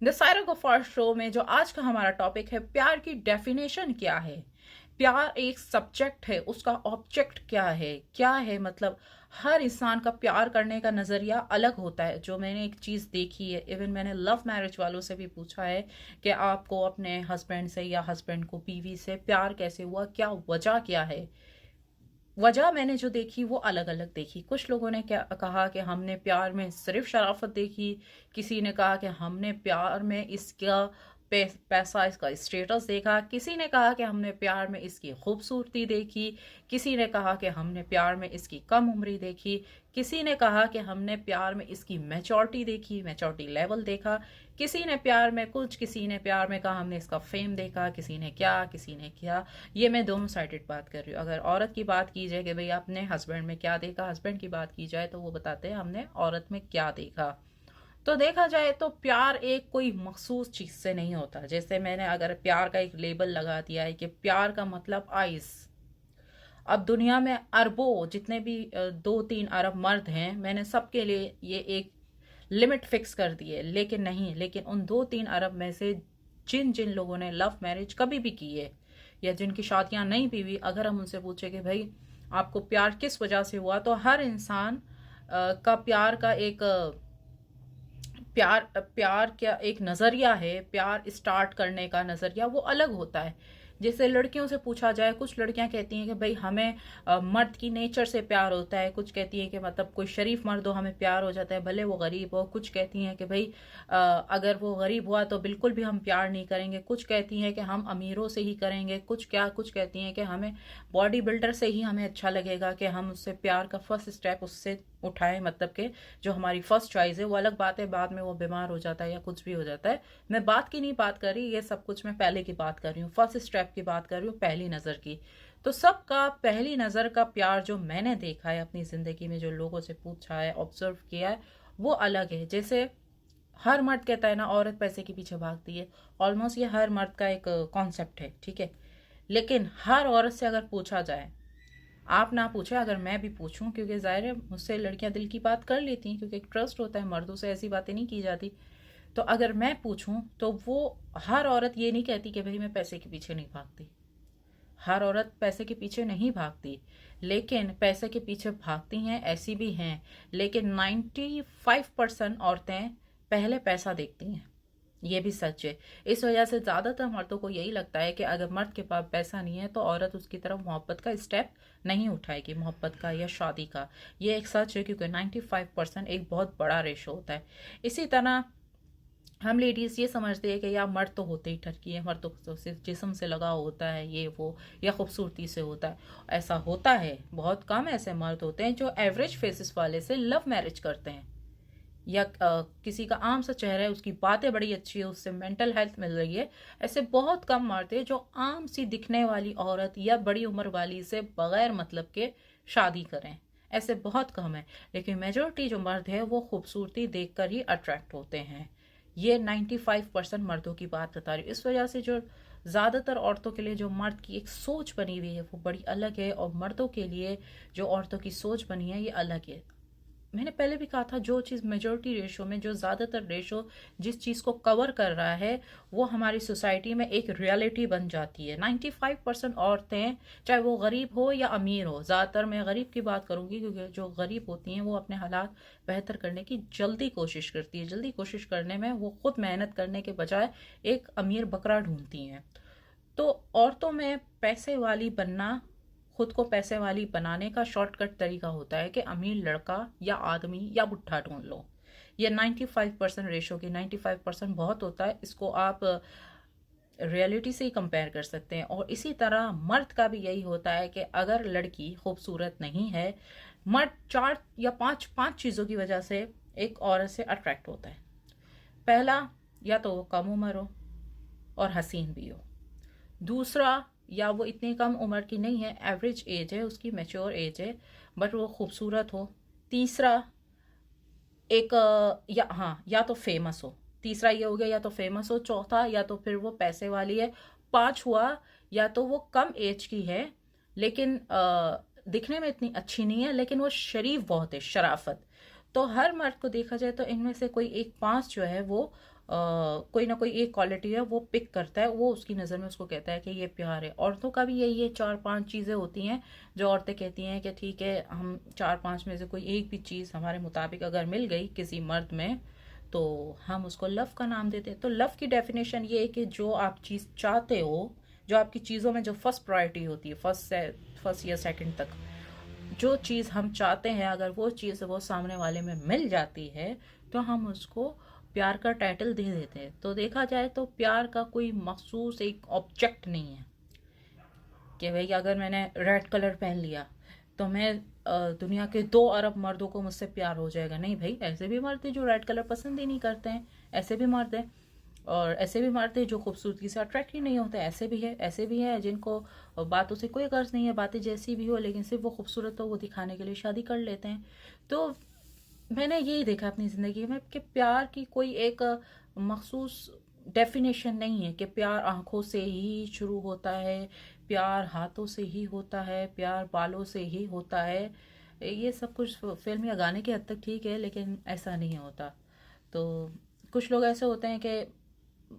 The Saira Gaffar show में जो आज का हमारा टॉपिक है, प्यार की डेफिनेशन क्या है। प्यार एक सब्जेक्ट है, उसका ऑब्जेक्ट क्या है मतलब हर इंसान का प्यार करने का नज़रिया अलग होता है। जो मैंने एक चीज़ देखी है, इवन मैंने लव मैरिज वालों से भी पूछा है कि आपको अपने हस्बैंड से या हस्बैंड को बीवी से प्यार कैसे हुआ, क्या वजह क्या है। वजह मैंने जो देखी वो अलग अलग देखी। कुछ लोगों ने क्या कहा कि हमने प्यार में सिर्फ शराफत देखी, किसी ने कहा कि हमने प्यार में इसका पैसा, इसका स्टेटस देखा, किसी ने कहा कि हमने प्यार में इसकी खूबसूरती देखी, किसी ने कहा कि हमने प्यार में इसकी कम उम्री देखी, किसी ने कहा कि हमने प्यार में इसकी मैच्योरिटी देखी, मैच्योरिटी लेवल देखा, किसी ने प्यार में कुछ, किसी ने प्यार में कहा हमने इसका फेम देखा, किसी ने क्या। ये मैं दोनों साइडेड बात कर रही हूँ। अगर औरत की बात की जाए कि भाई आपने हस्बैंड में क्या देखा, हस्बैंड की बात की जाए तो वो बताते हैं हमने औरत में क्या देखा। तो देखा जाए तो प्यार एक कोई मखसूस चीज से नहीं होता। जैसे मैंने अगर प्यार का एक लेबल लगा दिया है कि प्यार का मतलब आइस। अब दुनिया में अरबों जितने भी 2-3 अरब मर्द हैं, मैंने सबके लिए ये एक लिमिट फिक्स कर दी है। लेकिन नहीं, लेकिन उन 2-3 अरब में से जिन जिन लोगों ने लव मैरिज कभी भी की है या जिनकी शादियां नहीं भी हुई, अगर हम उनसे पूछे कि भाई आपको प्यार किस वजह से हुआ, तो हर इंसान का प्यार का एक प्यार प्यार क्या एक नज़रिया है, प्यार स्टार्ट करने का नज़रिया वो अलग होता है। जैसे लड़कियों से पूछा जाए, कुछ लड़कियां कहती हैं कि भाई हमें मर्द की नेचर से प्यार होता है, कुछ कहती हैं कि मतलब कोई शरीफ मर्द हो हमें प्यार हो जाता है भले वो गरीब हो, कुछ कहती हैं कि भाई अगर वो गरीब हुआ तो बिल्कुल भी हम प्यार नहीं करेंगे, कुछ कहती हैं कि हम अमीरों से ही करेंगे, कुछ कहती हैं कि हमें बॉडी बिल्डर से ही हमें अच्छा लगेगा कि हम उससे प्यार का फर्स्ट स्टेप उससे उठाएं, मतलब कि जो हमारी फर्स्ट चॉइस है। वो अलग बात है, बाद में वो बीमार हो जाता है या कुछ भी हो जाता है। मैं बात की नहीं बात कर रही, ये सब कुछ मैं पहले की बात कर रही हूँ, फर्स्ट स्टेप की बात कर रही हूँ, पहली नज़र की। तो सबका पहली नज़र का प्यार जो मैंने देखा है अपनी ज़िंदगी में, जो लोगों से पूछा है, ऑब्जर्व किया है, वो अलग है। जैसे हर मर्द कहता है ना औरत पैसे के पीछे भागती है, ऑलमोस्ट ये हर मर्द का एक कॉन्सेप्ट है, ठीक है। लेकिन हर औरत से अगर पूछा जाए, आप ना पूछे अगर मैं भी पूछूं, क्योंकि जाहिर है मुझसे लड़कियां दिल की बात कर लेती हैं, क्योंकि एक ट्रस्ट होता है, मर्दों से ऐसी बातें नहीं की जाती। तो अगर मैं पूछूं तो वो हर औरत ये नहीं कहती कि भाई मैं पैसे के पीछे नहीं भागती। हर औरत पैसे के पीछे नहीं भागती, लेकिन पैसे के पीछे भागती हैं ऐसी भी हैं। लेकिन 95% औरतें पहले पैसा देखती हैं, ये भी सच है। इस वजह से ज्यादातर मर्दों को यही लगता है कि अगर मर्द के पास पैसा नहीं है तो औरत उसकी तरफ मोहब्बत का स्टेप नहीं उठाएगी, मोहब्बत का या शादी का। ये एक सच है, क्योंकि 95% एक बहुत बड़ा रेशो होता है। इसी तरह हम लेडीज ये समझते हैं कि यार मर्द तो होते ही ठरकी है, मर्द तो सिर्फ जिस्म से लगाव होता है, ये वो, या खूबसूरती से होता है। ऐसा होता है, बहुत कम ऐसे मर्द होते हैं जो एवरेज फेसिस वाले से लव मैरिज करते हैं, या किसी का आम सा चेहरा है, उसकी बातें बड़ी अच्छी है, उससे मेंटल हेल्थ मिल रही है। ऐसे बहुत कम मर्द है जो आम सी दिखने वाली औरत या बड़ी उम्र वाली से बगैर मतलब के शादी करें, ऐसे बहुत कम है। लेकिन मेजोरिटी जो मर्द है वो खूबसूरती देखकर ही अट्रैक्ट होते हैं। ये 95% मर्दों की बात बता रही हूँ। इस वजह से जो ज़्यादातर औरतों के लिए जो मर्द की एक सोच बनी हुई है वो बड़ी अलग है, और मर्दों के लिए जो औरतों की सोच बनी है ये अलग है। मैंने पहले भी कहा था, जो चीज़ मेजोरिटी रेशो में, जो ज़्यादातर रेशो जिस चीज़ को कवर कर रहा है, वो हमारी सोसाइटी में एक रियलिटी बन जाती है। 95% औरतें, चाहे वो गरीब हो या अमीर हो, ज़्यादातर मैं गरीब की बात करूंगी क्योंकि जो गरीब होती हैं वो अपने हालात बेहतर करने की जल्दी कोशिश करती है। जल्दी कोशिश करने में वो खुद मेहनत करने के बजाय एक अमीर बकरा ढूंढती हैं। तो औरतों में पैसे वाली बनना, खुद को पैसे वाली बनाने का शॉर्टकट तरीका होता है कि अमीर लड़का या आदमी या बुढ़ा ढूंढ लो। ये 95% रेशो की 95% बहुत होता है, इसको आप रियलिटी से ही कंपेयर कर सकते हैं। और इसी तरह मर्द का भी यही होता है कि अगर लड़की खूबसूरत नहीं है, मर्द 4 या 5 पांच चीज़ों की वजह से एक औरत से अट्रैक्ट होता है। पहला, या तो वो कम उम्र हो और हसीन भी हो। दूसरा, या वो इतनी कम उम्र की नहीं है, एवरेज एज है उसकी, मैच्योर एज है, बट वो खूबसूरत हो। तीसरा, एक या हाँ, या तो फेमस हो। तीसरा ये हो गया, या तो फेमस हो। चौथा, या तो फिर वो पैसे वाली है। पांच हुआ, या तो वो कम एज की है लेकिन दिखने में इतनी अच्छी नहीं है, लेकिन वो शरीफ बहुत है, शराफत। तो हर मर्द को देखा जाए तो इनमें से कोई एक पांच जो है वो कोई ना कोई एक क्वालिटी है वो पिक करता है, वो उसकी नज़र में उसको कहता है कि ये प्यार है। औरतों का भी यही है, 4-5 चीज़ें होती हैं जो औरतें कहती हैं कि ठीक है, हम 4-5 में से कोई एक भी चीज़ हमारे मुताबिक अगर मिल गई किसी मर्द में तो हम उसको लव का नाम देते हैं। तो लव की डेफिनेशन ये है कि जो आप चीज़ चाहते हो, जो आपकी चीज़ों में जो फर्स्ट प्रायोरिटी होती है, फर्स्ट या सेकंड तक जो चीज़ हम चाहते हैं, अगर वो चीज़ वो सामने वाले में मिल जाती है तो हम उसको प्यार का टाइटल दे देते हैं। तो देखा जाए तो प्यार का कोई मखसूस एक ऑब्जेक्ट नहीं है कि भाई अगर मैंने रेड कलर पहन लिया तो मैं दुनिया के 2 अरब मर्दों को मुझसे प्यार हो जाएगा। नहीं भाई, ऐसे भी मर्द हैं जो रेड कलर पसंद ही नहीं करते हैं, ऐसे भी मर्द हैं। और ऐसे भी मर्द हैं जो खूबसूरती से अट्रैक्ट ही नहीं होते, ऐसे भी है। ऐसे भी हैं जिनको बातों से कोई गर्ज नहीं है, बातें जैसी भी हो लेकिन सिर्फ वो खूबसूरत हो वो दिखाने के लिए शादी कर लेते हैं। तो मैंने यही देखा अपनी ज़िंदगी में कि प्यार की कोई एक मखसूस डेफिनेशन नहीं है कि प्यार आंखों से ही शुरू होता है, प्यार हाथों से ही होता है, प्यार बालों से ही होता है। ये सब कुछ फिल्म या गाने के हद तक ठीक है लेकिन ऐसा नहीं होता। तो कुछ लोग ऐसे होते हैं कि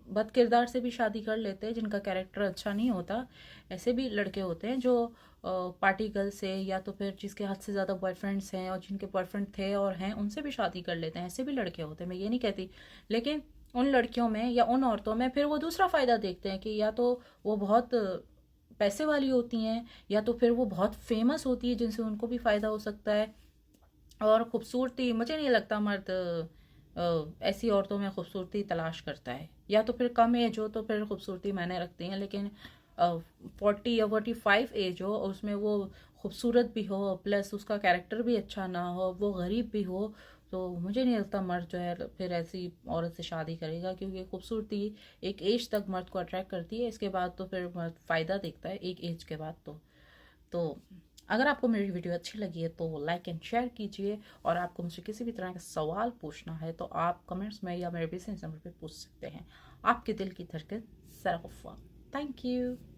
बद किरदार से भी शादी कर लेते हैं जिनका कैरेक्टर अच्छा नहीं होता। ऐसे भी लड़के होते हैं जो पार्टी गर्ल से या तो फिर जिसके हद से ज़्यादा बॉयफ्रेंड्स हैं और जिनके बॉयफ्रेंड थे और हैं उनसे भी शादी कर लेते हैं। ऐसे भी लड़के होते हैं, मैं ये नहीं कहती। लेकिन उन लड़कियों में या उन औरतों में फिर वो दूसरा फ़ायदा देखते हैं कि या तो वो बहुत पैसे वाली होती हैं या तो फिर वो बहुत फेमस होती है जिनसे उनको भी फ़ायदा हो सकता है। और खूबसूरती, मुझे नहीं लगता मर्द ऐसी औरतों में खूबसूरती तलाश करता है। या तो फिर कम एज हो तो फिर खूबसूरती मायने रखती हैं, लेकिन 40 या 45 एज हो और उसमें वो खूबसूरत भी हो प्लस उसका कैरेक्टर भी अच्छा ना हो, वो गरीब भी हो, तो मुझे नहीं लगता मर्द जो है फिर ऐसी औरत से शादी करेगा। क्योंकि खूबसूरती एक एज तक मर्द को अट्रैक्ट करती है, इसके बाद तो फिर मर्द फ़ायदा देखता है एक एज के बाद। तो अगर आपको मेरी वीडियो अच्छी लगी है तो लाइक एंड शेयर कीजिए। और आपको मुझसे किसी भी तरह का सवाल पूछना है तो आप कमेंट्स में या मेरे बिजनेस नंबर पे पूछ सकते हैं। आपके दिल की धड़कन सराफा। Thank you.